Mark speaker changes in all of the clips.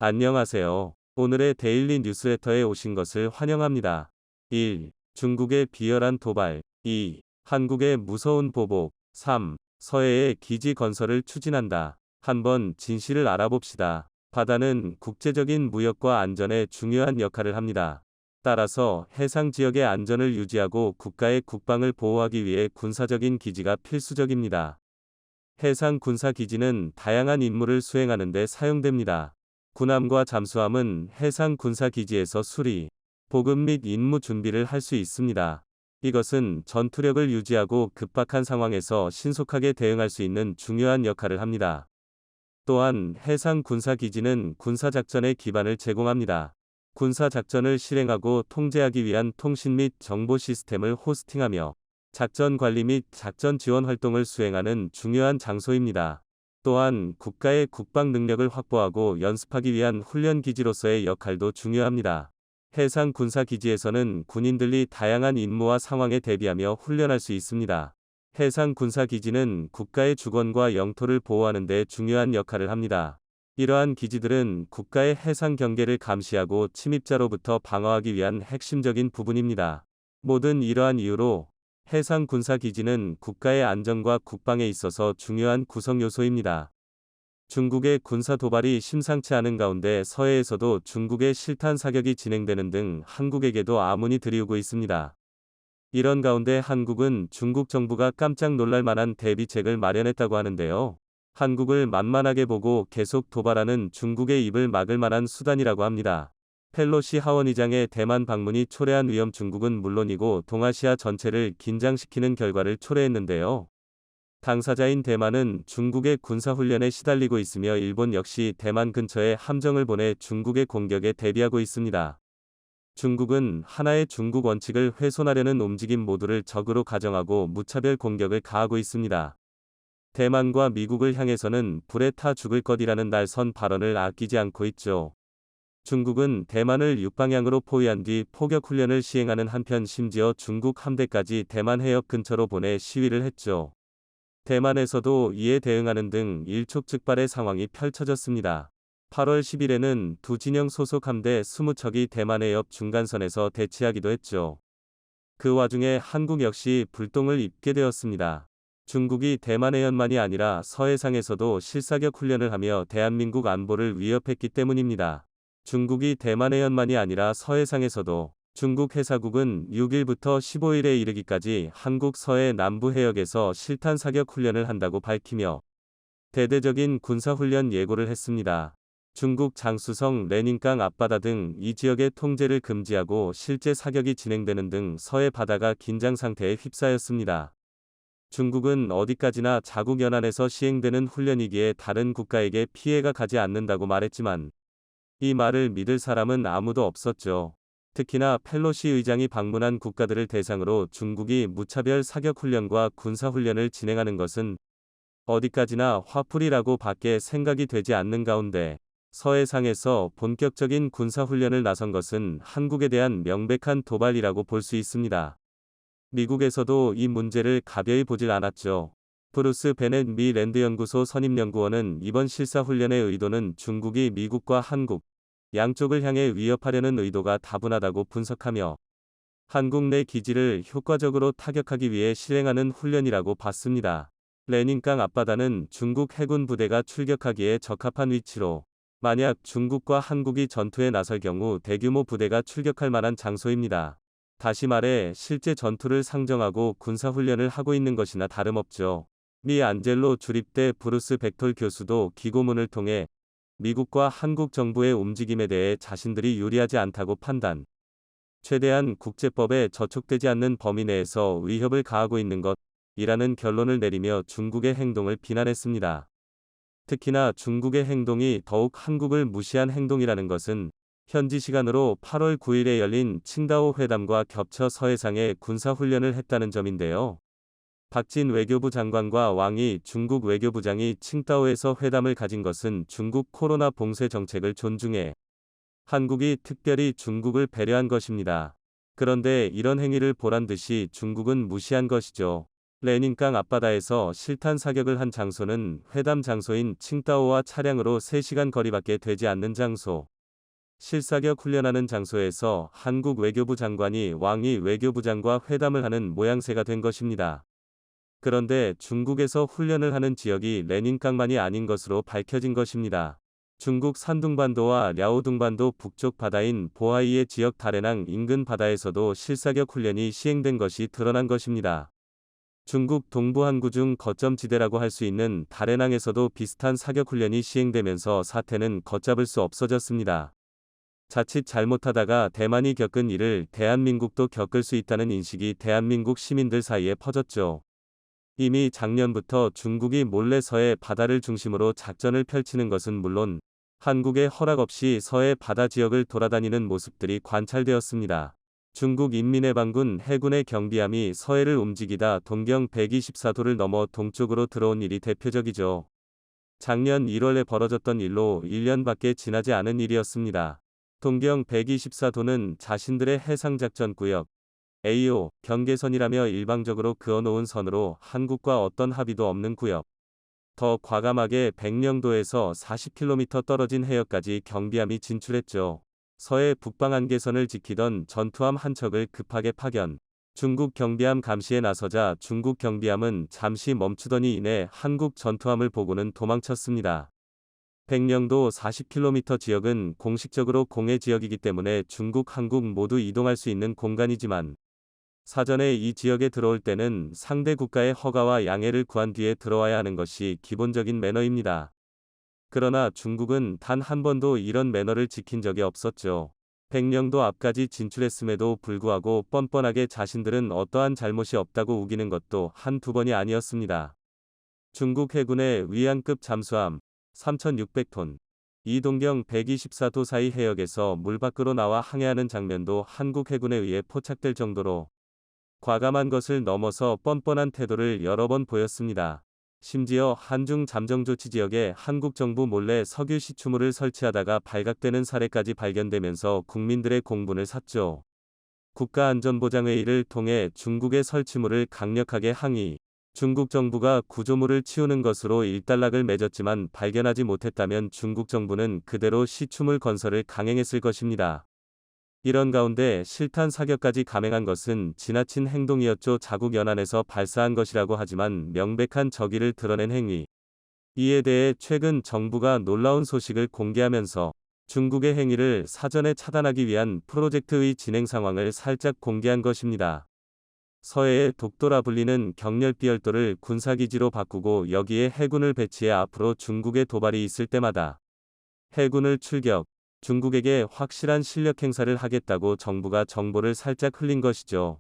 Speaker 1: 안녕하세요. 오늘의 데일리 뉴스레터에 오신 것을 환영합니다. 1. 중국의 비열한 도발. 2. 한국의 무서운 보복. 3. 서해의 기지 건설을 추진한다. 한번 진실을 알아봅시다. 바다는 국제적인 무역과 안전에 중요한 역할을 합니다. 따라서 해상 지역의 안전을 유지하고 국가의 국방을 보호하기 위해 군사적인 기지가 필수적입니다. 해상 군사 기지는 다양한 임무를 수행하는 데 사용됩니다. 군함과 잠수함은 해상 군사 기지에서 수리, 보급 및 임무 준비를 할 수 있습니다. 이것은 전투력을 유지하고 급박한 상황에서 신속하게 대응할 수 있는 중요한 역할을 합니다. 또한 해상 군사 기지는 군사작전의 기반을 제공합니다. 군사작전을 실행하고 통제하기 위한 통신 및 정보 시스템을 호스팅하며 작전 관리 및 작전 지원 활동을 수행하는 중요한 장소입니다. 또한 국가의 국방 능력을 확보하고 연습하기 위한 훈련 기지로서의 역할도 중요합니다. 해상 군사 기지에서는 군인들이 다양한 임무와 상황에 대비하며 훈련할 수 있습니다. 해상 군사 기지는 국가의 주권과 영토를 보호하는 데 중요한 역할을 합니다. 이러한 기지들은 국가의 해상 경계를 감시하고 침입자로부터 방어하기 위한 핵심적인 부분입니다. 모든 이러한 이유로 해상 군사 기지는 국가의 안전과 국방에 있어서 중요한 구성 요소입니다. 중국의 군사 도발이 심상치 않은 가운데 서해에서도 중국의 실탄 사격이 진행되는 등 한국에게도 아문이 들이우고 있습니다. 이런 가운데 한국은 중국 정부가 깜짝 놀랄 만한 대비책을 마련했다고 하는데요. 한국을 만만하게 보고 계속 도발하는 중국의 입을 막을 만한 수단이라고 합니다. 펠로시 하원의장의 대만 방문이 초래한 위험. 중국은 물론이고 동아시아 전체를 긴장시키는 결과를 초래했는데요. 당사자인 대만은 중국의 군사훈련에 시달리고 있으며 일본 역시 대만 근처에 함정을 보내 중국의 공격에 대비하고 있습니다. 중국은 하나의 중국 원칙을 훼손하려는 움직임 모두를 적으로 가정하고 무차별 공격을 가하고 있습니다. 대만과 미국을 향해서는 불에 타 죽을 것이라는 날선 발언을 아끼지 않고 있죠. 중국은 대만을 육방향으로 포위한 뒤 포격 훈련을 시행하는 한편 심지어 중국 함대까지 대만 해협 근처로 보내 시위를 했죠. 대만에서도 이에 대응하는 등 일촉즉발의 상황이 펼쳐졌습니다. 8월 10일에는 두 진영 소속 함대 20척이 대만 해협 중간선에서 대치하기도 했죠. 그 와중에 한국 역시 불똥을 입게 되었습니다. 중국이 대만 해협만이 아니라 서해상에서도 실사격 훈련을 하며 대한민국 안보를 위협했기 때문입니다. 중국이 대만 해협만이 아니라 서해상에서도 중국 해사국은 6일부터 15일에 이르기까지 한국 서해 남부 해역에서 실탄 사격 훈련을 한다고 밝히며 대대적인 군사훈련 예고를 했습니다. 중국 장쑤성, 레닌강 앞바다 등 이 지역의 통제를 금지하고 실제 사격이 진행되는 등 서해 바다가 긴장 상태에 휩싸였습니다. 중국은 어디까지나 자국 연안에서 시행되는 훈련이기에 다른 국가에게 피해가 가지 않는다고 말했지만 이 말을 믿을 사람은 아무도 없었죠. 특히나 펠로시 의장이 방문한 국가들을 대상으로 중국이 무차별 사격훈련과 군사훈련을 진행하는 것은 어디까지나 화풀이라고 밖에 생각이 되지 않는 가운데 서해상에서 본격적인 군사훈련을 나선 것은 한국에 대한 명백한 도발이라고 볼 수 있습니다. 미국에서도 이 문제를 가벼이 보질 않았죠. 브루스 베넷 미 랜드연구소 선임연구원은 이번 실사훈련의 의도는 중국이 미국과 한국 양쪽을 향해 위협하려는 의도가 다분하다고 분석하며 한국 내 기지를 효과적으로 타격하기 위해 실행하는 훈련이라고 봤습니다. 레닌강 앞바다는 중국 해군 부대가 출격하기에 적합한 위치로 만약 중국과 한국이 전투에 나설 경우 대규모 부대가 출격할 만한 장소입니다. 다시 말해 실제 전투를 상정하고 군사훈련을 하고 있는 것이나 다름없죠. 미 안젤로 주립대 브루스 벡톨 교수도 기고문을 통해 미국과 한국 정부의 움직임에 대해 자신들이 유리하지 않다고 판단, 최대한 국제법에 저촉되지 않는 범위 내에서 위협을 가하고 있는 것이라는 결론을 내리며 중국의 행동을 비난했습니다. 특히나 중국의 행동이 더욱 한국을 무시한 행동이라는 것은 현지 시간으로 8월 9일에 열린 칭다오 회담과 겹쳐 서해상에 군사훈련을 했다는 점인데요. 박진 외교부 장관과 왕이 중국 외교부장이 칭다오에서 회담을 가진 것은 중국 코로나 봉쇄 정책을 존중해 한국이 특별히 중국을 배려한 것입니다. 그런데 이런 행위를 보란 듯이 중국은 무시한 것이죠. 레닌강 앞바다에서 실탄 사격을 한 장소는 회담 장소인 칭다오와 차량으로 3시간 거리밖에 되지 않는 장소. 실사격 훈련하는 장소에서 한국 외교부 장관이 왕이 외교부장과 회담을 하는 모양새가 된 것입니다. 그런데 중국에서 훈련을 하는 지역이 레닌강만이 아닌 것으로 밝혀진 것입니다. 중국 산둥반도와 랴오둥반도 북쪽 바다인 보하이의 지역 다레낭 인근 바다에서도 실사격 훈련이 시행된 것이 드러난 것입니다. 중국 동부 항구 중 거점 지대라고 할 수 있는 다레낭에서도 비슷한 사격 훈련이 시행되면서 사태는 걷잡을 수 없어졌습니다. 자칫 잘못하다가 대만이 겪은 일을 대한민국도 겪을 수 있다는 인식이 대한민국 시민들 사이에 퍼졌죠. 이미 작년부터 중국이 몰래 서해 바다를 중심으로 작전을 펼치는 것은 물론 한국의 허락 없이 서해 바다 지역을 돌아다니는 모습들이 관찰되었습니다. 중국 인민해방군 해군의 경비함이 서해를 움직이다 동경 124도를 넘어 동쪽으로 들어온 일이 대표적이죠. 작년 1월에 벌어졌던 일로 1년밖에 지나지 않은 일이었습니다. 동경 124도는 자신들의 해상작전구역 AO 경계선이라며 일방적으로 그어놓은 선으로 한국과 어떤 합의도 없는 구역. 더 과감하게 백령도에서 40km 떨어진 해역까지 경비함이 진출했죠. 서해 북방한계선을 지키던 전투함 한 척을 급하게 파견. 중국 경비함 감시에 나서자 중국 경비함은 잠시 멈추더니 이내 한국 전투함을 보고는 도망쳤습니다. 백령도 40km 지역은 공식적으로 공해 지역이기 때문에 중국, 한국 모두 이동할 수 있는 공간이지만 사전에 이 지역에 들어올 때는 상대 국가의 허가와 양해를 구한 뒤에 들어와야 하는 것이 기본적인 매너입니다. 그러나 중국은 단 한 번도 이런 매너를 지킨 적이 없었죠. 백령도 앞까지 진출했음에도 불구하고 뻔뻔하게 자신들은 어떠한 잘못이 없다고 우기는 것도 한두 번이 아니었습니다. 중국 해군의 위안급 잠수함 3,600톤 이동경 124도 사이 해역에서 물 밖으로 나와 항해하는 장면도 한국 해군에 의해 포착될 정도로 과감한 것을 넘어서 뻔뻔한 태도를 여러 번 보였습니다. 심지어 한중 잠정조치 지역에 한국 정부 몰래 석유 시추물을 설치하다가 발각되는 사례까지 발견되면서 국민들의 공분을 샀죠. 국가안전보장회의를 통해 중국의 설치물을 강력하게 항의. 중국 정부가 구조물을 치우는 것으로 일단락을 맺었지만 발견하지 못했다면 중국 정부는 그대로 시추물 건설을 강행했을 것입니다. 이런 가운데 실탄 사격까지 감행한 것은 지나친 행동이었죠. 자국 연안에서 발사한 것이라고 하지만 명백한 적의를 드러낸 행위. 이에 대해 최근 정부가 놀라운 소식을 공개하면서 중국의 행위를 사전에 차단하기 위한 프로젝트의 진행 상황을 살짝 공개한 것입니다. 서해의 독도라 불리는 경렬비열도를 군사기지로 바꾸고 여기에 해군을 배치해 앞으로 중국의 도발이 있을 때마다 해군을 출격, 중국에게 확실한 실력 행사를 하겠다고 정부가 정보를 살짝 흘린 것이죠.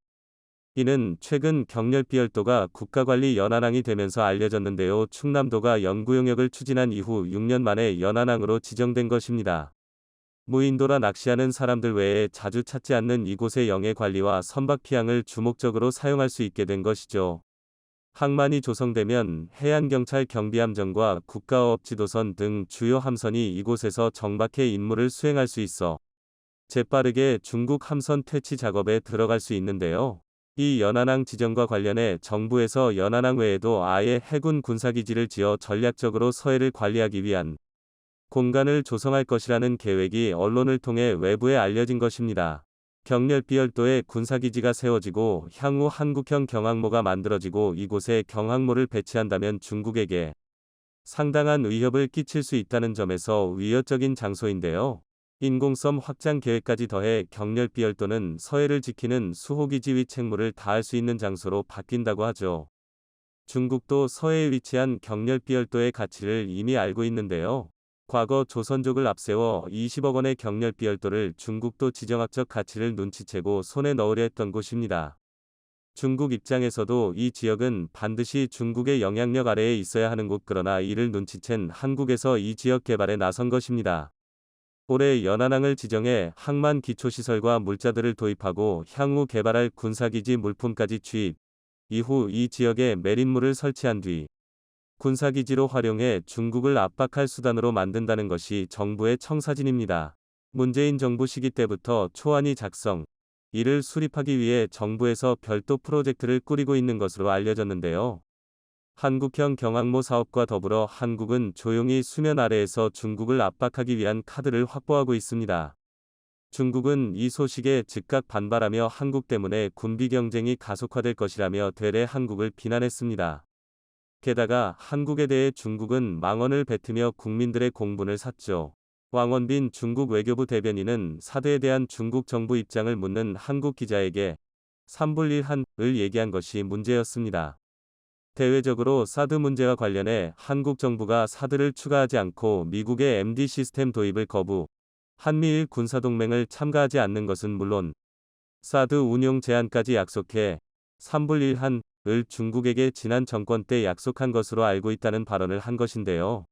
Speaker 1: 이는 최근 경렬비열도가 국가관리 연안항이 되면서 알려졌는데요. 충남도가 연구 용역을 추진한 이후 6년 만에 연안항으로 지정된 것입니다. 무인도라 낚시하는 사람들 외에 자주 찾지 않는 이곳의 영해 관리와 선박 피항을 주목적으로 사용할 수 있게 된 것이죠. 항만이 조성되면 해안경찰 경비함정과 국가어업지도선 등 주요 함선이 이곳에서 정박해 임무를 수행할 수 있어 재빠르게 중국 함선 퇴치 작업에 들어갈 수 있는데요. 이 연안항 지정과 관련해 정부에서 연안항 외에도 아예 해군 군사기지를 지어 전략적으로 서해를 관리하기 위한 공간을 조성할 것이라는 계획이 언론을 통해 외부에 알려진 것입니다. 경렬비열도에 군사기지가 세워지고 향후 한국형 경항모가 만들어지고 이곳에 경항모를 배치한다면 중국에게 상당한 위협을 끼칠 수 있다는 점에서 위협적인 장소인데요. 인공섬 확장 계획까지 더해 경렬비열도는 서해를 지키는 수호기지 위 책무를 다할 수 있는 장소로 바뀐다고 하죠. 중국도 서해에 위치한 경렬비열도의 가치를 이미 알고 있는데요. 과거 조선족을 앞세워 20억 원의 경렬비열도를 중국도 지정학적 가치를 눈치채고 손에 넣으려 했던 곳입니다. 중국 입장에서도 이 지역은 반드시 중국의 영향력 아래에 있어야 하는 곳, 그러나 이를 눈치챈 한국에서 이 지역 개발에 나선 것입니다. 올해 연안항을 지정해 항만 기초시설과 물자들을 도입하고 향후 개발할 군사기지 물품까지 주입, 이후 이 지역에 매립물을 설치한 뒤 군사기지로 활용해 중국을 압박할 수단으로 만든다는 것이 정부의 청사진입니다. 문재인 정부 시기 때부터 초안이 작성, 이를 수립하기 위해 정부에서 별도 프로젝트를 꾸리고 있는 것으로 알려졌는데요. 한국형 경항모 사업과 더불어 한국은 조용히 수면 아래에서 중국을 압박하기 위한 카드를 확보하고 있습니다. 중국은 이 소식에 즉각 반발하며 한국 때문에 군비 경쟁이 가속화될 것이라며 되레 한국을 비난했습니다. 게다가 한국에 대해 중국은 망언을 뱉으며 국민들의 공분을 샀죠. 왕원빈 중국 외교부 대변인은 사드에 대한 중국 정부 입장을 묻는 한국 기자에게 3분의 1을 얘기한 것이 문제였습니다. 대외적으로 사드 문제와 관련해 한국 정부가 사드를 추가하지 않고 미국의 MD 시스템 도입을 거부, 한미일 군사동맹을 참가하지 않는 것은 물론 사드 운용 제한까지 약속해 3분의 1을 중국에게 지난 정권 때 약속한 것으로 알고 있다는 발언을 한 것인데요.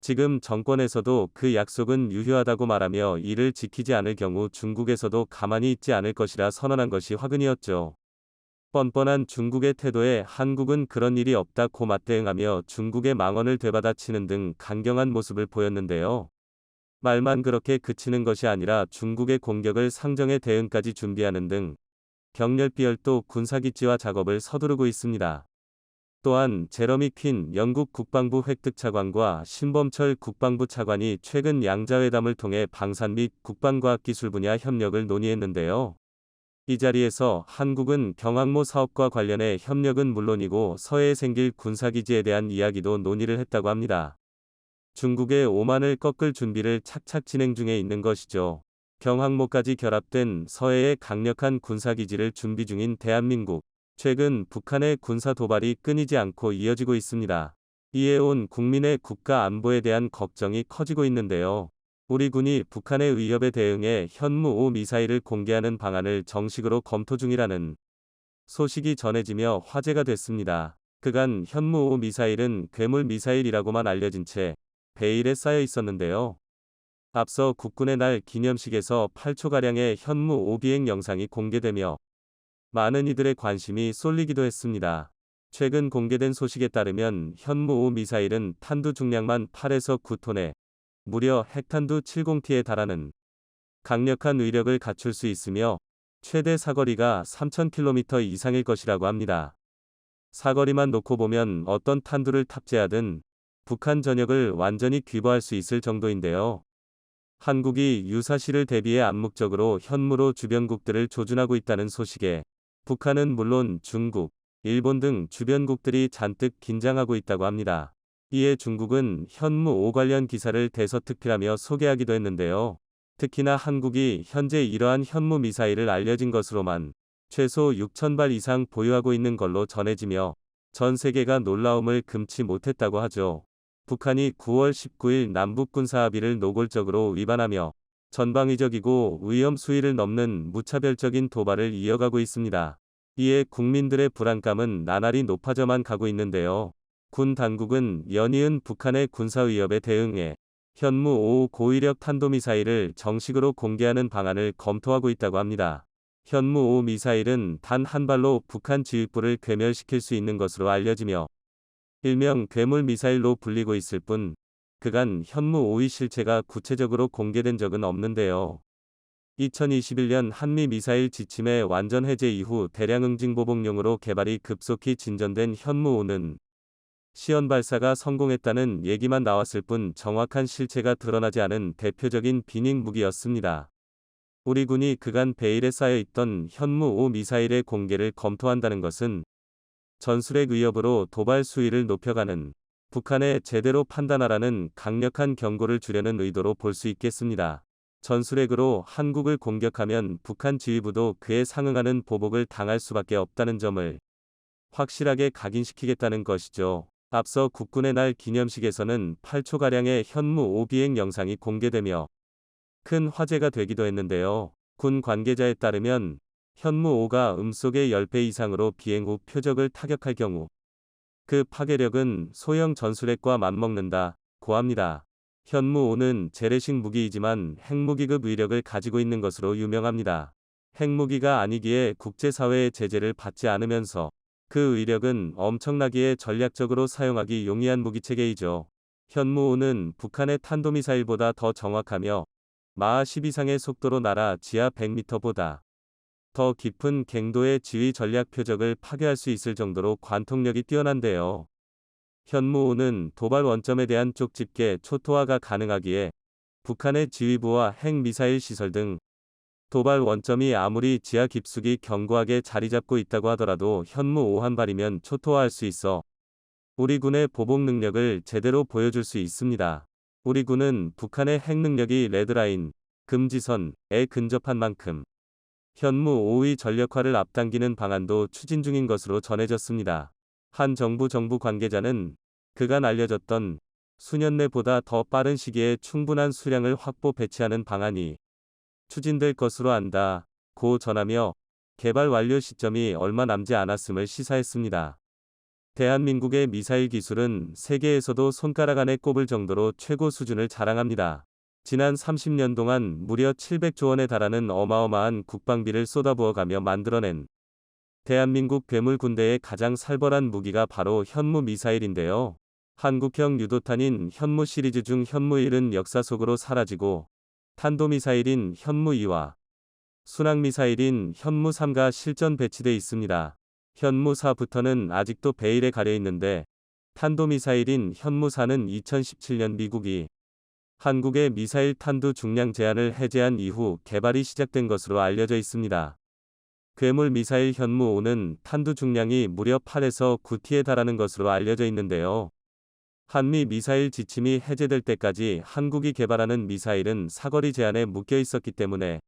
Speaker 1: 지금 정권에서도 그 약속은 유효하다고 말하며 이를 지키지 않을 경우 중국에서도 가만히 있지 않을 것이라 선언한 것이 화근이었죠. 뻔뻔한 중국의 태도에 한국은 그런 일이 없다고 맞대응하며 중국의 망언을 되받아치는 등 강경한 모습을 보였는데요. 말만 그렇게 그치는 것이 아니라 중국의 공격을 상정해 대응까지 준비하는 등 격렬비열도 군사기지화 작업을 서두르고 있습니다. 또한 제러미 퀸 영국 국방부 획득 차관과 신범철 국방부 차관이 최근 양자회담을 통해 방산 및 국방과학기술 분야 협력을 논의했는데요. 이 자리에서 한국은 경항모 사업과 관련해 협력은 물론이고 서해에 생길 군사기지에 대한 이야기도 논의를 했다고 합니다. 중국의 오만을 꺾을 준비를 착착 진행 중에 있는 것이죠. 경항모까지 결합된 서해의 강력한 군사기지를 준비 중인 대한민국. 최근 북한의 군사 도발이 끊이지 않고 이어지고 있습니다. 이에 온 국민의 국가 안보에 대한 걱정이 커지고 있는데요. 우리 군이 북한의 위협에 대응해 현무5 미사일을 공개하는 방안을 정식으로 검토 중이라는 소식이 전해지며 화제가 됐습니다. 그간 현무5 미사일은 괴물 미사일이라고만 알려진 채 베일에 쌓여 있었는데요. 앞서 국군의 날 기념식에서 8초가량의 현무5 비행 영상이 공개되며 많은 이들의 관심이 쏠리기도 했습니다. 최근 공개된 소식에 따르면 현무5 미사일은 탄두 중량만 8에서 9톤에 무려 핵탄두 70T에 달하는 강력한 위력을 갖출 수 있으며 최대 사거리가 3000km 이상일 것이라고 합니다. 사거리만 놓고 보면 어떤 탄두를 탑재하든 북한 전역을 완전히 귀버할 수 있을 정도인데요. 한국이 유사시를 대비해 암묵적으로 현무로 주변국들을 조준하고 있다는 소식에 북한은 물론 중국, 일본 등 주변국들이 잔뜩 긴장하고 있다고 합니다. 이에 중국은 현무5 관련 기사를 대서특필하며 소개하기도 했는데요. 특히나 한국이 현재 이러한 현무 미사일을 알려진 것으로만 최소 6,000발 이상 보유하고 있는 걸로 전해지며 전 세계가 놀라움을 금치 못했다고 하죠. 북한이 9월 19일 남북군사합의를 노골적으로 위반하며 전방위적이고 위험 수위를 넘는 무차별적인 도발을 이어가고 있습니다. 이에 국민들의 불안감은 나날이 높아져만 가고 있는데요. 군 당국은 연이은 북한의 군사 위협에 대응해 현무5 고위력 탄도미사일을 정식으로 공개하는 방안을 검토하고 있다고 합니다. 현무5 미사일은 단 한 발로 북한 지휘부를 괴멸시킬 수 있는 것으로 알려지며 일명 괴물 미사일로 불리고 있을 뿐 그간 현무5의 실체가 구체적으로 공개된 적은 없는데요. 2021년 한미 미사일 지침의 완전 해제 이후 대량 응징 보복용으로 개발이 급속히 진전된 현무5는 시연 발사가 성공했다는 얘기만 나왔을 뿐 정확한 실체가 드러나지 않은 대표적인 비닝 무기였습니다. 우리 군이 그간 베일에 쌓여있던 현무5 미사일의 공개를 검토한다는 것은 전술핵 위협으로 도발 수위를 높여가는 북한에 제대로 판단하라는 강력한 경고를 주려는 의도로 볼 수 있겠습니다. 전술핵으로 한국을 공격하면 북한 지휘부도 그에 상응하는 보복을 당할 수밖에 없다는 점을 확실하게 각인시키겠다는 것이죠. 앞서 국군의 날 기념식에서는 8초가량의 현무5 비행 영상이 공개되며 큰 화제가 되기도 했는데요. 군 관계자에 따르면 현무5가 음속의 10배 이상으로 비행 후 표적을 타격할 경우 그 파괴력은 소형 전술핵과 맞먹는다고 합니다. 현무5는 재래식 무기이지만 핵무기급 위력을 가지고 있는 것으로 유명합니다. 핵무기가 아니기에 국제사회의 제재를 받지 않으면서 그 위력은 엄청나기에 전략적으로 사용하기 용이한 무기체계이죠. 현무5는 북한의 탄도미사일보다 더 정확하며 마하 10 이상의 속도로 날아 지하 100m보다 더 깊은 갱도의 지휘 전략 표적을 파괴할 수 있을 정도로 관통력이 뛰어난데요. 현무5는 도발 원점에 대한 쪽집게 초토화가 가능하기에 북한의 지휘부와 핵미사일 시설 등 도발 원점이 아무리 지하 깊숙이 견고하게 자리잡고 있다고 하더라도 현무5 한 발이면 초토화할 수 있어 우리 군의 보복 능력을 제대로 보여줄 수 있습니다. 우리 군은 북한의 핵 능력이 레드라인, 금지선에 근접한 만큼 현무5의 전력화를 앞당기는 방안도 추진 중인 것으로 전해졌습니다. 한 정부 관계자는 그간 알려졌던 수년 내보다 더 빠른 시기에 충분한 수량을 확보 배치하는 방안이 추진될 것으로 안다고 전하며 개발 완료 시점이 얼마 남지 않았음을 시사했습니다. 대한민국의 미사일 기술은 세계에서도 손가락 안에 꼽을 정도로 최고 수준을 자랑합니다. 지난 30년 동안 무려 700조 원에 달하는 어마어마한 국방비를 쏟아부어가며 만들어낸 대한민국 괴물 군대의 가장 살벌한 무기가 바로 현무 미사일인데요. 한국형 유도탄인 현무 시리즈 중 현무1은 역사 속으로 사라지고 탄도미사일인 현무2와 순항미사일인 현무3가 실전 배치돼 있습니다. 현무4부터는 아직도 베일에 가려 있는데 탄도미사일인 현무4는 2017년 미국이 한국의 미사일 탄두 중량 제한을 해제한 이후 개발이 시작된 것으로 알려져 있습니다. 괴물 미사일 현무5는 탄두 중량이 무려 8에서 9T에 달하는 것으로 알려져 있는데요. 한미 미사일 지침이 해제될 때까지 한국이 개발하는 미사일은 사거리 제한에 묶여 있었기 때문에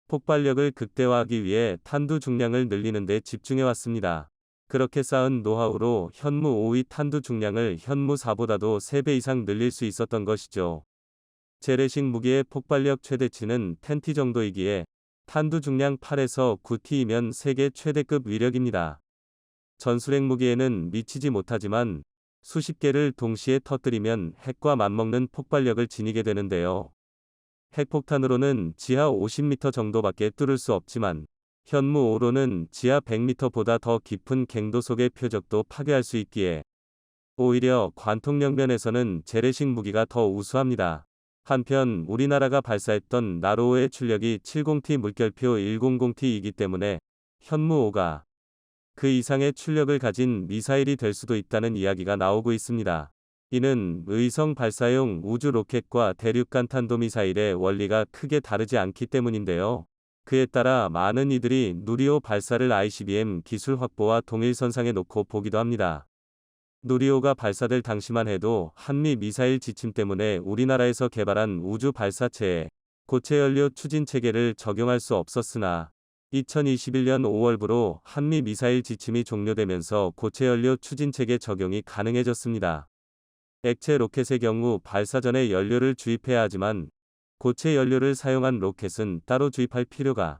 Speaker 1: 폭발력을 극대화하기 위해 탄두 중량을 늘리는 데 집중해 왔습니다. 그렇게 쌓은 노하우로 현무5의 탄두 중량을 현무4보다도 3배 이상 늘릴 수 있었던 것이죠. 재래식 무기의 폭발력 최대치는 10T 정도이기에 탄두 중량 8에서 9T이면 세계 최대급 위력입니다. 전술핵 무기에는 미치지 못하지만 수십 개를 동시에 터뜨리면 핵과 맞먹는 폭발력을 지니게 되는데요. 핵폭탄으로는 지하 50m 정도밖에 뚫을 수 없지만 현무5로는 지하 100m보다 더 깊은 갱도 속의 표적도 파괴할 수 있기에 오히려 관통력 면에서는 재래식 무기가 더 우수합니다. 한편 우리나라가 발사했던 나로호의 출력이 70T 물결표 100T이기 때문에 현무5가 그 이상의 출력을 가진 미사일이 될 수도 있다는 이야기가 나오고 있습니다. 이는 의성 발사용 우주 로켓과 대륙간 탄도미사일의 원리가 크게 다르지 않기 때문인데요. 그에 따라 많은 이들이 누리호 발사를 ICBM 기술 확보와 동일선상에 놓고 보기도 합니다. 누리호가 발사될 당시만 해도 한미 미사일 지침 때문에 우리나라에서 개발한 우주 발사체에 고체 연료 추진 체계를 적용할 수 없었으나 2021년 5월부로 한미 미사일 지침이 종료되면서 고체 연료 추진 체계 적용이 가능해졌습니다. 액체 로켓의 경우 발사 전에 연료를 주입해야 하지만 고체 연료를 사용한 로켓은 따로 주입할 필요가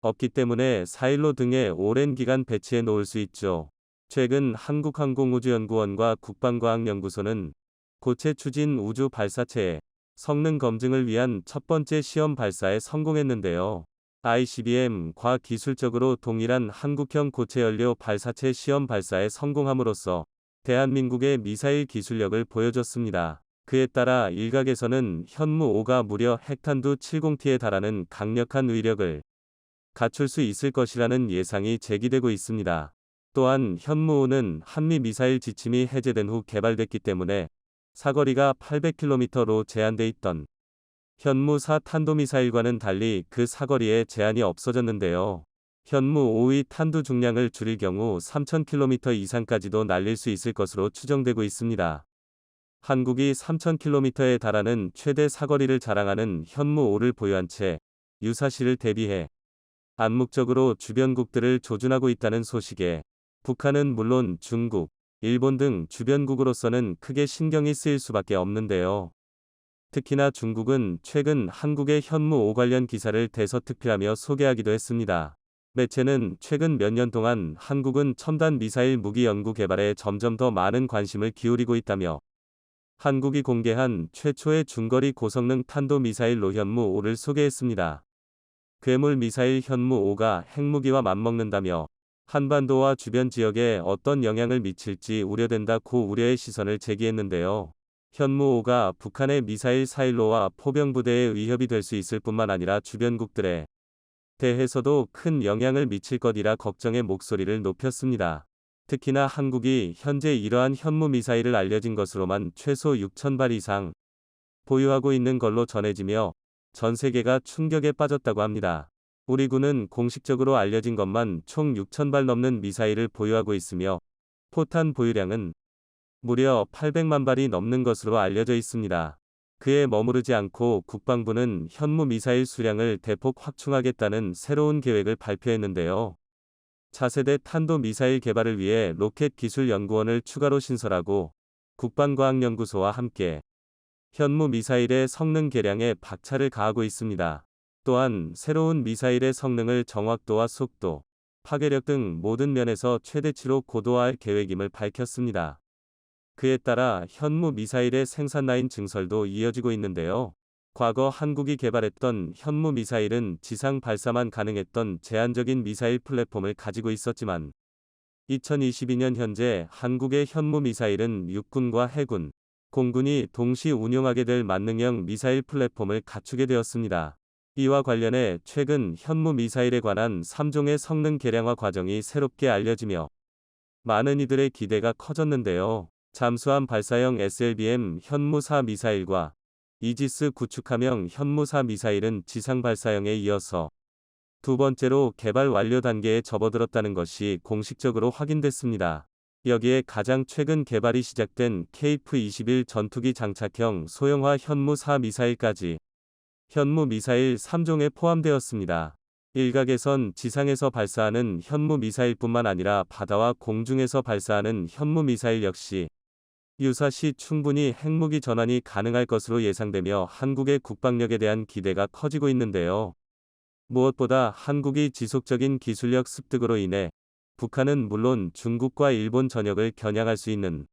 Speaker 1: 없기 때문에 사일로 등에 오랜 기간 배치해 놓을 수 있죠. 최근 한국항공우주연구원과 국방과학연구소는 고체 추진 우주 발사체의 성능 검증을 위한 첫 번째 시험 발사에 성공했는데요. ICBM과 기술적으로 동일한 한국형 고체 연료 발사체 시험 발사에 성공함으로써 대한민국의 미사일 기술력을 보여줬습니다. 그에 따라 일각에서는 현무5가 무려 핵탄두 70T에 달하는 강력한 위력을 갖출 수 있을 것이라는 예상이 제기되고 있습니다. 또한 현무5는 한미 미사일 지침이 해제된 후 개발됐기 때문에 사거리가 800km로 제한돼 있던 현무4 탄도미사일과는 달리 그 사거리에 제한이 없어졌는데요. 현무5의 탄두 중량을 줄일 경우 3000km 이상까지도 날릴 수 있을 것으로 추정되고 있습니다. 한국이 3000km에 달하는 최대 사거리를 자랑하는 현무5를 보유한 채 유사시를 대비해 암묵적으로 주변국들을 조준하고 있다는 소식에 북한은 물론 중국, 일본 등 주변국으로서는 크게 신경이 쓰일 수밖에 없는데요. 특히나 중국은 최근 한국의 현무5 관련 기사를 대서특필하며 소개하기도 했습니다. 매체는 최근 몇 년 동안 한국은 첨단 미사일 무기 연구 개발에 점점 더 많은 관심을 기울이고 있다며 한국이 공개한 최초의 중거리 고성능 탄도미사일 현무5를 소개했습니다. 괴물 미사일 현무5가 핵무기와 맞먹는다며 한반도와 주변 지역에 어떤 영향을 미칠지 우려된다고 우려의 시선을 제기했는데요. 현무5가 북한의 미사일 사일로와 포병부대에 위협이 될 수 있을 뿐만 아니라 주변국들의 대해서도 큰 영향을 미칠 것이라 걱정의 목소리를 높였습니다. 특히나 한국이 현재 이러한 현무미사일을 알려진 것으로만 최소 6,000발 이상 보유하고 있는 걸로 전해지며 전 세계가 충격에 빠졌다고 합니다. 우리 군은 공식적으로 알려진 것만 총 6,000발 넘는 미사일을 보유하고 있으며 포탄 보유량은 무려 800만 발이 넘는 것으로 알려져 있습니다. 그에 머무르지 않고 국방부는 현무 미사일 수량을 대폭 확충하겠다는 새로운 계획을 발표했는데요. 차세대 탄도 미사일 개발을 위해 로켓기술연구원을 추가로 신설하고 국방과학연구소와 함께 현무 미사일의 성능 개량에 박차를 가하고 있습니다. 또한 새로운 미사일의 성능을 정확도와 속도, 파괴력 등 모든 면에서 최대치로 고도화할 계획임을 밝혔습니다. 그에 따라 현무 미사일의 생산 라인 증설도 이어지고 있는데요. 과거 한국이 개발했던 현무 미사일은 지상 발사만 가능했던 제한적인 미사일 플랫폼을 가지고 있었지만 2022년 현재 한국의 현무 미사일은 육군과 해군, 공군이 동시 운용하게 될 만능형 미사일 플랫폼을 갖추게 되었습니다. 이와 관련해 최근 현무 미사일에 관한 3종의 성능 개량화 과정이 새롭게 알려지며 많은 이들의 기대가 커졌는데요. 잠수함 발사형 SLBM 현무4 미사일과 이지스 구축함형 현무4 미사일은 지상 발사형에 이어서 두 번째로 개발 완료 단계에 접어들었다는 것이 공식적으로 확인됐습니다. 여기에 가장 최근 개발이 시작된 KF-21 전투기 장착형 소형화 현무4 미사일까지 현무 미사일 3종에 포함되었습니다. 일각에선 지상에서 발사하는 현무 미사일뿐만 아니라 바다와 공중에서 발사하는 현무 미사일 역시 유사시 충분히 핵무기 전환이 가능할 것으로 예상되며 한국의 국방력에 대한 기대가 커지고 있는데요. 무엇보다 한국이 지속적인 기술력 습득으로 인해 북한은 물론 중국과 일본 전역을 겨냥할 수 있는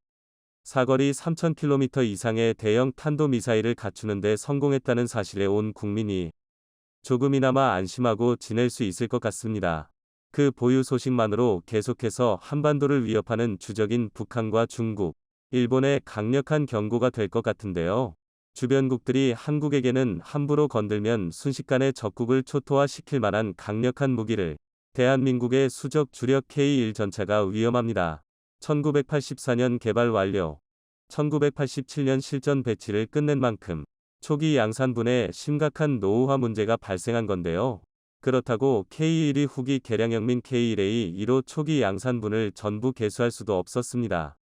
Speaker 1: 사거리 3,000km 이상의 대형 탄도미사일을 갖추는 데 성공했다는 사실에 온 국민이 조금이나마 안심하고 지낼 수 있을 것 같습니다. 그 보유 소식만으로 계속해서 한반도를 위협하는 주적인 북한과 중국, 일본의 강력한 경고가 될 것 같은데요. 주변국들이 한국에게는 함부로 건들면 순식간에 적국을 초토화시킬 만한 강력한 무기를 대한민국의 수적 주력 K1 전차가 위험합니다. 1984년 개발 완료, 1987년 실전 배치를 끝낸 만큼 초기 양산분에 심각한 노후화 문제가 발생한 건데요. 그렇다고 K1이 후기 개량형민 K1A 1호 초기 양산분을 전부 개수할 수도 없었습니다.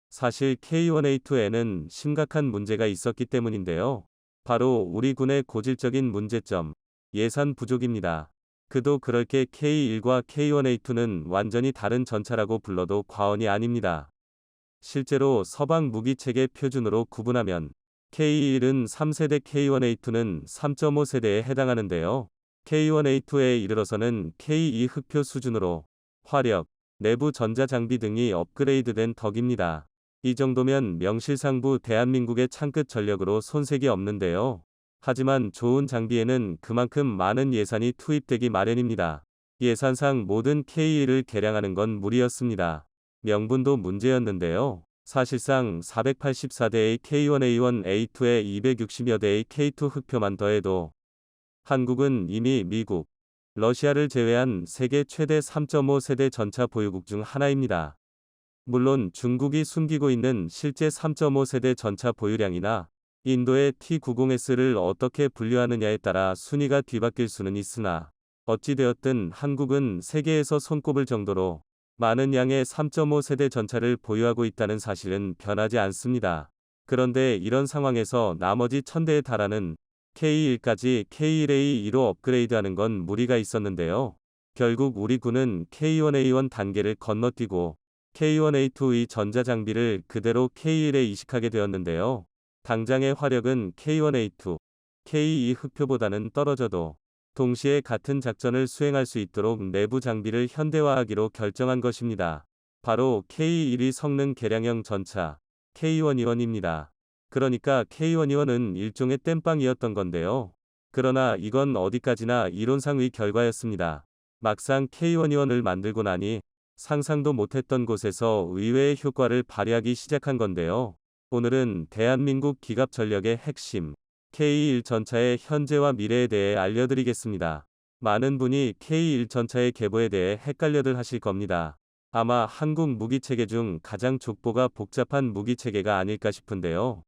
Speaker 1: 사실 K1A2에는 심각한 문제가 있었기 때문인데요. 바로 우리 군의 고질적인 문제점, 예산 부족입니다. 그도 그럴 게 K1과 K1A2는 완전히 다른 전차라고 불러도 과언이 아닙니다. 실제로 서방 무기체계 표준으로 구분하면 K1은 3세대, K1A2는 3.5세대에 해당하는데요. K1A2에 이르러서는 K2 흑표 수준으로 화력, 내부 전자장비 등이 업그레이드된 덕입니다. 이 정도면 명실상부 대한민국의 창끝 전력으로 손색이 없는데요. 하지만 좋은 장비에는 그만큼 많은 예산이 투입되기 마련입니다. 예산상 모든 K1을 개량하는 건 무리였습니다. 명분도 문제였는데요. 사실상 484대의 K1A1, A2에 260여 대의 K2 흑표만 더해도 한국은 이미 미국, 러시아를 제외한 세계 최대 3.5세대 전차 보유국 중 하나입니다. 물론 중국이 숨기고 있는 실제 3.5세대 전차 보유량이나 인도의 T-90S를 어떻게 분류하느냐에 따라 순위가 뒤바뀔 수는 있으나 어찌되었든 한국은 세계에서 손꼽을 정도로 많은 양의 3.5세대 전차를 보유하고 있다는 사실은 변하지 않습니다. 그런데 이런 상황에서 나머지 1000대에 달하는 K1까지 K1A2로 업그레이드하는 건 무리가 있었는데요. 결국 우리 군은 K1A1 단계를 건너뛰고 K1A2의 전자장비를 그대로 K1에 이식하게 되었는데요. 당장의 화력은 K1A2, K2 흑표보다는 떨어져도 동시에 같은 작전을 수행할 수 있도록 내부 장비를 현대화하기로 결정한 것입니다. 바로 K1이 성능 개량형 전차 K1E1입니다. 그러니까 K1E1은 일종의 땜빵이었던 건데요. 그러나 이건 어디까지나 이론상의 결과였습니다. 막상 K1E1을 만들고 나니 상상도 못했던 곳에서 의외의 효과를 발휘하기 시작한 건데요. 오늘은 대한민국 기갑 전력의 핵심 K1 전차의 현재와 미래에 대해 알려드리겠습니다. 많은 분이 K1 전차의 계보에 대해 헷갈려들 하실 겁니다. 아마 한국 무기체계 중 가장 족보가 복잡한 무기체계가 아닐까 싶은데요.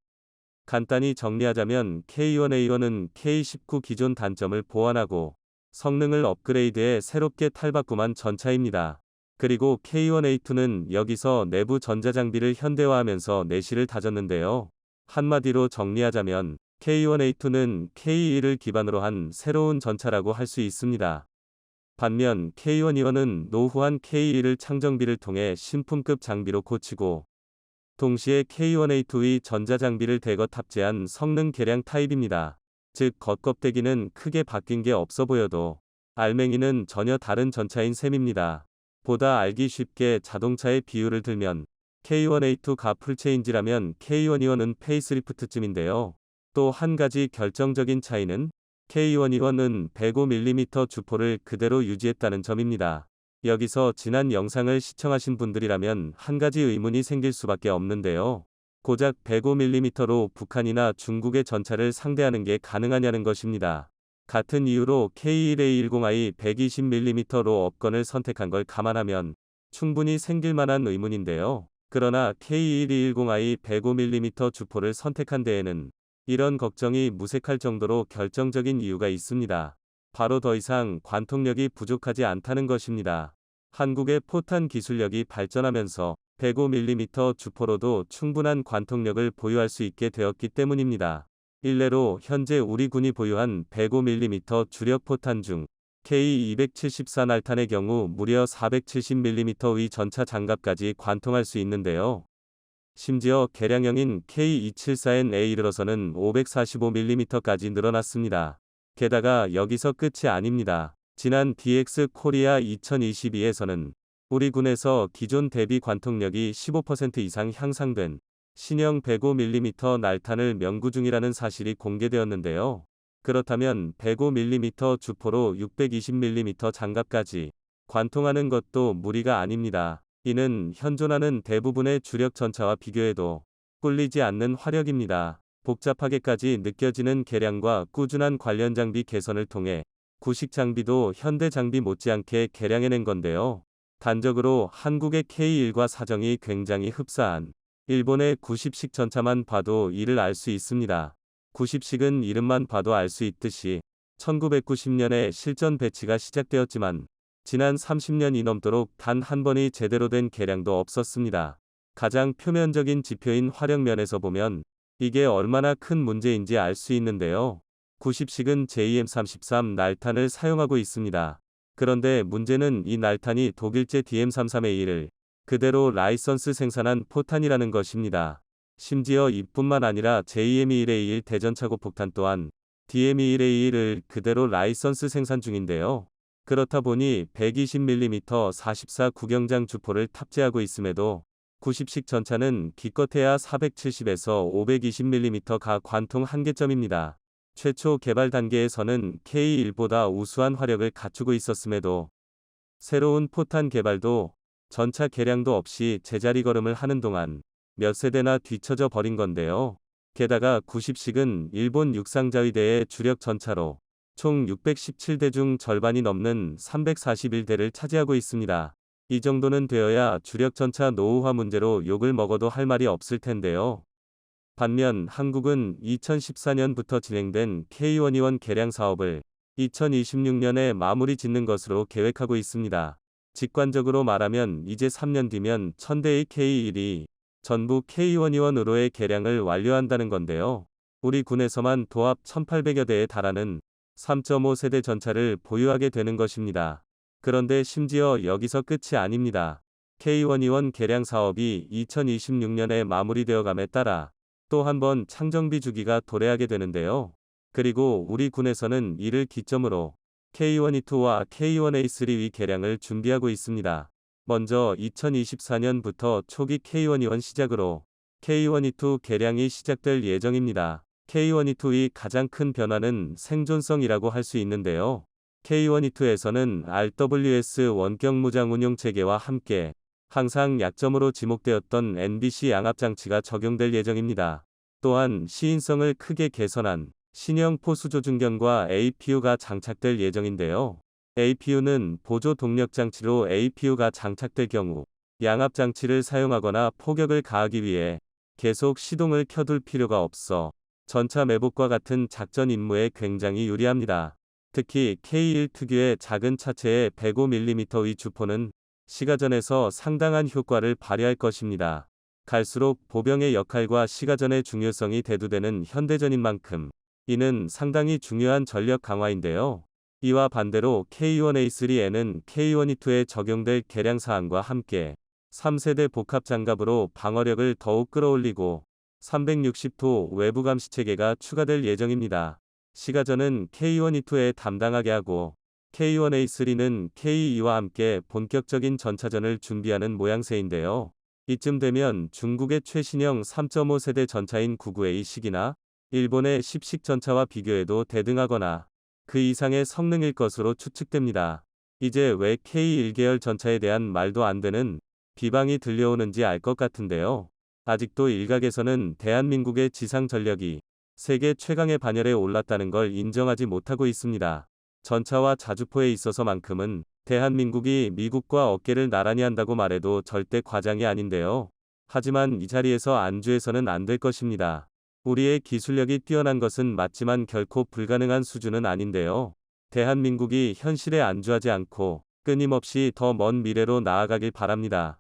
Speaker 1: 간단히 정리하자면 K1A1은 K19 기존 단점을 보완하고 성능을 업그레이드해 새롭게 탈바꿈한 전차입니다. 그리고 K1A2는 여기서 내부 전자장비를 현대화하면서 내실을 다졌는데요. 한마디로 정리하자면 K1A2는 K1을 기반으로 한 새로운 전차라고 할 수 있습니다. 반면 K1A1은 노후한 K1을 창정비를 통해 신품급 장비로 고치고 동시에 K1A2의 전자장비를 대거 탑재한 성능 개량 타입입니다. 즉 겉껍데기는 크게 바뀐 게 없어 보여도 알맹이는 전혀 다른 전차인 셈입니다. 보다 알기 쉽게 자동차의 비유를 들면 K1A2가 풀체인지라면 K1A1은 페이스리프트쯤인데요. 또 한 가지 결정적인 차이는 K1A1은 105mm 주포를 그대로 유지했다는 점입니다. 여기서 지난 영상을 시청하신 분들이라면 한 가지 의문이 생길 수밖에 없는데요. 고작 105mm로 북한이나 중국의 전차를 상대하는 게 가능하냐는 것입니다. 같은 이유로 K1A10i 120mm로 업건을 선택한 걸 감안하면 충분히 생길 만한 의문인데요. 그러나 K1210i 105mm 주포를 선택한 데에는 이런 걱정이 무색할 정도로 결정적인 이유가 있습니다. 바로 더 이상 관통력이 부족하지 않다는 것입니다. 한국의 포탄 기술력이 발전하면서 105mm 주포로도 충분한 관통력을 보유할 수 있게 되었기 때문입니다. 일례로 현재 우리 군이 보유한 105mm 주력 포탄 중 K274 날탄의 경우 무려 470mm의 전차 장갑까지 관통할 수 있는데요. 심지어 개량형인 K274NA에 이르러서는 545mm까지 늘어났습니다. 게다가 여기서 끝이 아닙니다. 지난 DX 코리아 2022에서는 우리 군에서 기존 대비 관통력이 15% 이상 향상된 신형 105mm 날탄을 명구 중이라는 사실이 공개되었는데요. 그렇다면 105mm 주포로 620mm 장갑까지 관통하는 것도 무리가 아닙니다. 이는 현존하는 대부분의 주력 전차와 비교해도 꿀리지 않는 화력입니다. 복잡하게까지 느껴지는 개량과 꾸준한 관련 장비 개선을 통해 구식 장비도 현대 장비 못지않게 개량해낸 건데요. 단적으로 한국의 K1과 사정이 굉장히 흡사한 일본의 90식 전차만 봐도 이를 알 수 있습니다. 90식은 이름만 봐도 알 수 있듯이 1990년에 실전 배치가 시작되었지만 지난 30년이 넘도록 단 한 번의 제대로 된 개량도 없었습니다. 가장 표면적인 지표인 화력 면에서 보면 이게 얼마나 큰 문제인지 알 수 있는데요. 90식은 JM33 날탄을 사용하고 있습니다. 그런데 문제는 이 날탄이 독일제 DM33A1을 그대로 라이선스 생산한 포탄이라는 것입니다. 심지어 이뿐만 아니라 JM21A1 대전차고 폭탄 또한 DM21A1을 그대로 라이선스 생산 중인데요. 그렇다 보니 120mm 44 구경장 주포를 탑재하고 있음에도 90식 전차는 기껏해야 470에서 520mm가 관통 한계점입니다. 최초 개발 단계에서는 K1보다 우수한 화력을 갖추고 있었음에도 새로운 포탄 개발도 전차 개량도 없이 제자리 걸음을 하는 동안 몇 세대나 뒤처져 버린 건데요. 게다가 90식은 일본 육상자위대의 주력 전차로 총 617대 중 절반이 넘는 341대를 차지하고 있습니다. 이 정도는 되어야 주력 전차 노후화 문제로 욕을 먹어도 할 말이 없을 텐데요. 반면 한국은 2014년부터 진행된 K1E1 개량 사업을 2026년에 마무리 짓는 것으로 계획하고 있습니다. 직관적으로 말하면 이제 3년 뒤면 1000대의 K1이 전부 K1E1으로의 개량을 완료한다는 건데요. 우리 군에서만 도합 1800여 대에 달하는 3.5세대 전차를 보유하게 되는 것입니다. 그런데 심지어 여기서 끝이 아닙니다. K1E1 개량 사업이 2026년에 마무리되어감에 따라 또 한 번 창정비 주기가 도래하게 되는데요. 그리고 우리 군에서는 이를 기점으로 K1E2와 K1A3의 개량을 준비하고 있습니다. 먼저 2024년부터 초기 K1E1 시작으로 K1E2 개량이 시작될 예정입니다. K1E2의 가장 큰 변화는 생존성이라고 할 수 있는데요. K1E2에서는 RWS 원격 무장 운용 체계와 함께 항상 약점으로 지목되었던 NBC 양압 장치가 적용될 예정입니다. 또한 시인성을 크게 개선한 신형 포수조준경과 APU가 장착될 예정인데요. APU는 보조 동력 장치로 APU가 장착될 경우 양압 장치를 사용하거나 포격을 가하기 위해 계속 시동을 켜둘 필요가 없어 전차 매복과 같은 작전 임무에 굉장히 유리합니다. 특히 K1 특유의 작은 차체의 105mm의 주포는 시가전에서 상당한 효과를 발휘할 것입니다. 갈수록 보병의 역할과 시가전의 중요성이 대두되는 현대전인 만큼 이는 상당히 중요한 전력 강화인데요. 이와 반대로 K1A3N은 K1E2에 적용될 개량 사항과 함께 3세대 복합 장갑으로 방어력을 더욱 끌어올리고 360도 외부 감시 체계가 추가될 예정입니다. 시가전은 K1E2에 담당하게 하고 K1A3는 K2와 함께 본격적인 전차전을 준비하는 모양새인데요. 이쯤 되면 중국의 최신형 3.5세대 전차인 99A10이나 일본의 10식 전차와 비교해도 대등하거나 그 이상의 성능일 것으로 추측됩니다. 이제 왜 K1계열 전차에 대한 말도 안 되는 비방이 들려오는지 알 것 같은데요. 아직도 일각에서는 대한민국의 지상 전력이 세계 최강의 반열에 올랐다는 걸 인정하지 못하고 있습니다. 전차와 자주포에 있어서만큼은 대한민국이 미국과 어깨를 나란히 한다고 말해도 절대 과장이 아닌데요. 하지만 이 자리에서 안주해서는 안 될 것입니다. 우리의 기술력이 뛰어난 것은 맞지만 결코 불가능한 수준은 아닌데요. 대한민국이 현실에 안주하지 않고 끊임없이 더 먼 미래로 나아가길 바랍니다.